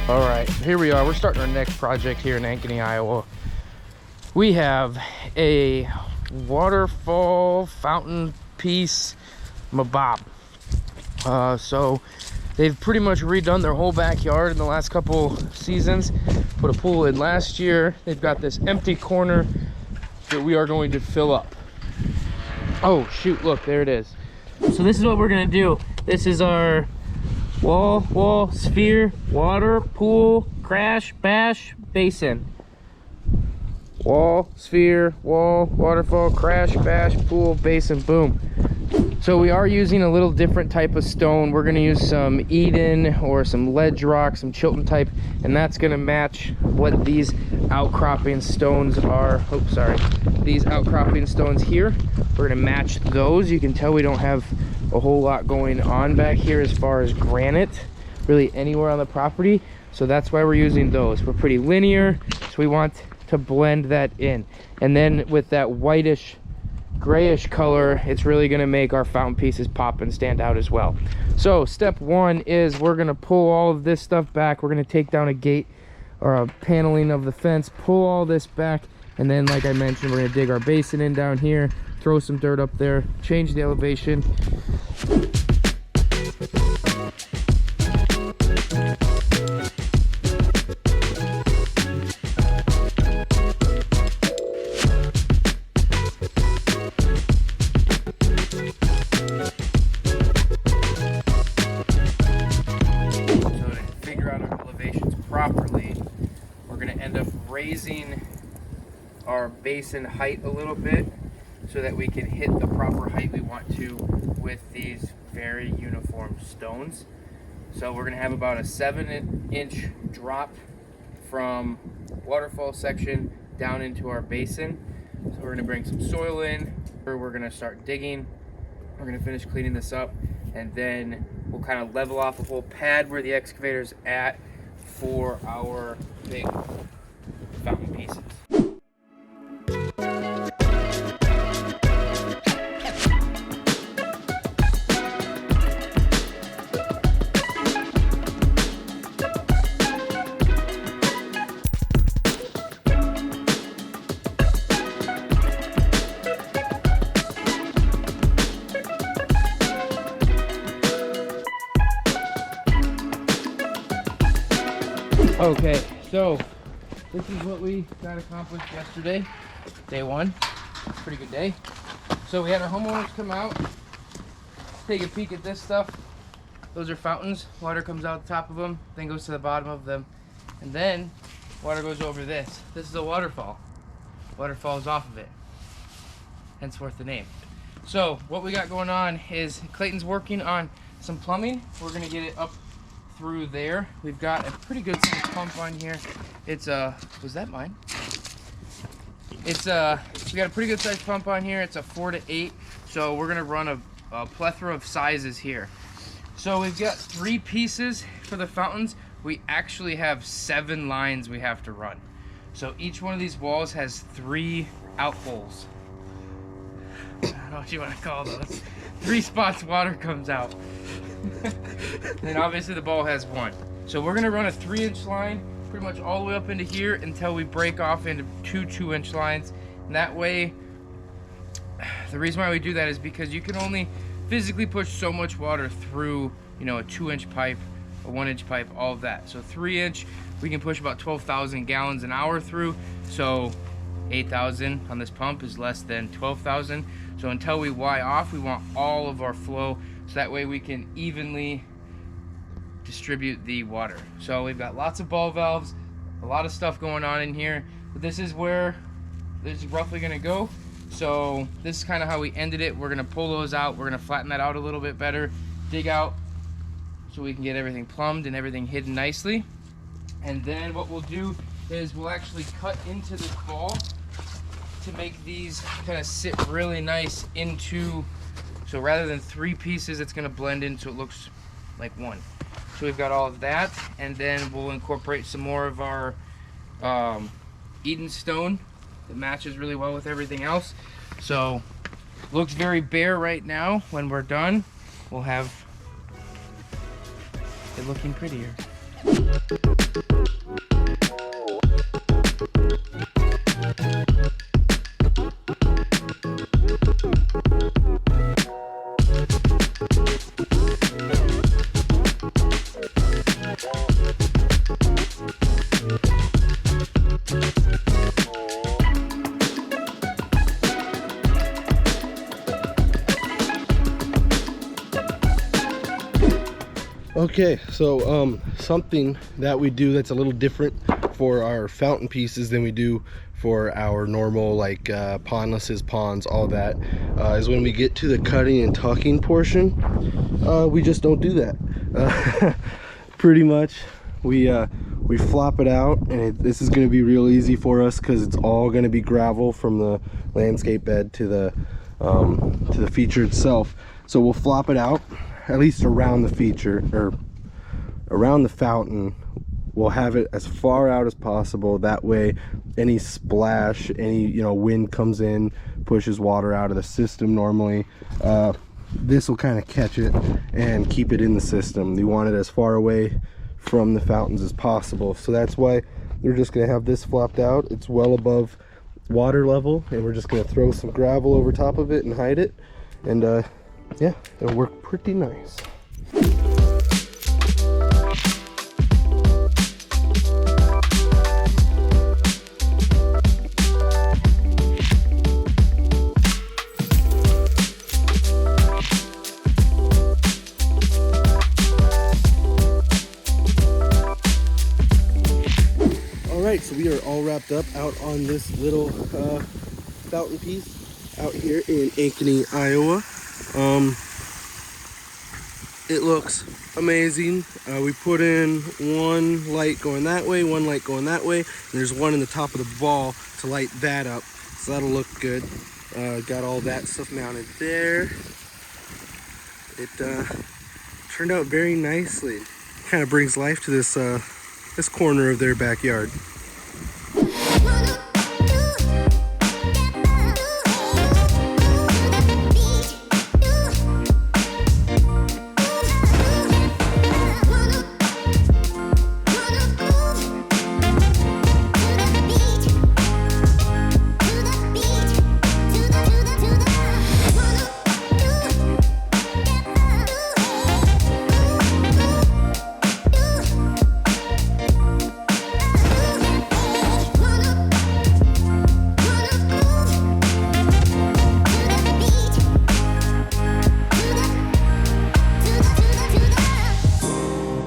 All right, here we are. We're starting our next project here in Ankeny, Iowa. We have a waterfall fountain piece mabob. So they've pretty much redone their whole backyard in the last couple seasons. Put a pool in last year. They've got this empty corner that we are going to fill up. Oh shoot, look, there it is. So this is what we're gonna do. This is our wall, sphere, water, pool, crash, bash, basin. Wall, sphere, wall, waterfall, crash, bash, pool, basin, boom. So we are using a little different type of stone. We're gonna use some Eden or some ledge rock, some Chilton type, and that's gonna match what these outcropping stones are. Oh, sorry. These outcropping stones here, we're gonna match those. You can tell we don't have a whole lot going on back here as far as granite, really anywhere on the property. So that's why we're using those. We're pretty linear, so we want to blend that in. And then with that whitish, grayish color, it's really gonna make our fountain pieces pop and stand out as well. So step one is we're gonna pull all of this stuff back. We're gonna take down a gate or a paneling of the fence, pull all this back, and then like I mentioned, we're gonna dig our basin in down here, throw some dirt up there, change the elevation. Properly, we're going to end up raising our basin height a little bit so that we can hit the proper height we want to with these very uniform stones. So we're going to have about a 7-inch drop from waterfall section down into our basin. So we're going to bring some soil in, we're going to start digging, we're going to finish cleaning this up, and then we'll kind of level off the whole pad where the excavator's at for our big fountain pieces. Okay, so this is what we got accomplished yesterday, day one. Pretty good day. So we had our homeowners come out, take a peek at this stuff. Those are fountains. Water comes out the top of them, then goes to the bottom of them, and then water goes over this. This is a waterfall. Water falls off of it, henceforth the name. So what we got going on is Clayton's working on some plumbing. We're gonna get it up through there. We've got a pretty good sized pump on here. It's was that mine? It's we got a pretty good sized pump on here. It's a 4 to 8. So we're gonna run a plethora of sizes here. So we've got 3 pieces for the fountains. We actually have 7 lines we have to run. So each one of these walls has 3 outholes. I don't know what you want to call those. 3 spots water comes out. And obviously the ball has 1. So we're gonna run a 3-inch line pretty much all the way up into here until we break off into 2 2-inch lines. And that way, the reason why we do that is because you can only physically push so much water through, you know, a 2-inch pipe, a 1-inch pipe, all of that. So 3-inch, we can push about 12,000 gallons an hour through. So 8,000 on this pump is less than 12,000. So until we Y off, we want all of our flow, so that way we can evenly distribute the water. So we've got lots of ball valves, a lot of stuff going on in here, but this is where this is roughly gonna go. So this is kind of how we ended it. We're gonna pull those out, we're gonna flatten that out a little bit better, dig out so we can get everything plumbed and everything hidden nicely. And then what we'll do is we'll actually cut into this ball to make these kind of sit really nice into, so rather than 3 pieces, it's gonna blend in so it looks like 1. So we've got all of that, and then we'll incorporate some more of our Eden stone that matches really well with everything else. So looks very bare right now. When we're done, we'll have it looking prettier. Okay, so something that we do that's a little different for our fountain pieces than we do for our normal, like pondlesses, ponds, all that, is when we get to the cutting and tucking portion, we just don't do that. Pretty much we flop it out, and this is going to be real easy for us because it's all going to be gravel from the landscape bed to the feature itself. So we'll flop it out, at least around the feature, or around the fountain. We'll have it as far out as possible. That way any splash, any wind comes in, pushes water out of the system normally, this will kind of catch it and keep it in the system. You want it as far away from the fountains as possible. So that's why we're just going to have this flopped out. It's well above water level, and we're just going to throw some gravel over top of it and hide it, and yeah, it'll work pretty nice. Alright, so we are all wrapped up out on this little fountain piece out here in Ankeny, Iowa. It looks amazing. We put in one light going that way, one light going that way, and there's one in the top of the ball to light that up, so that'll look good. Got all that stuff mounted there. It turned out very nicely. Kind of brings life to this this corner of their backyard.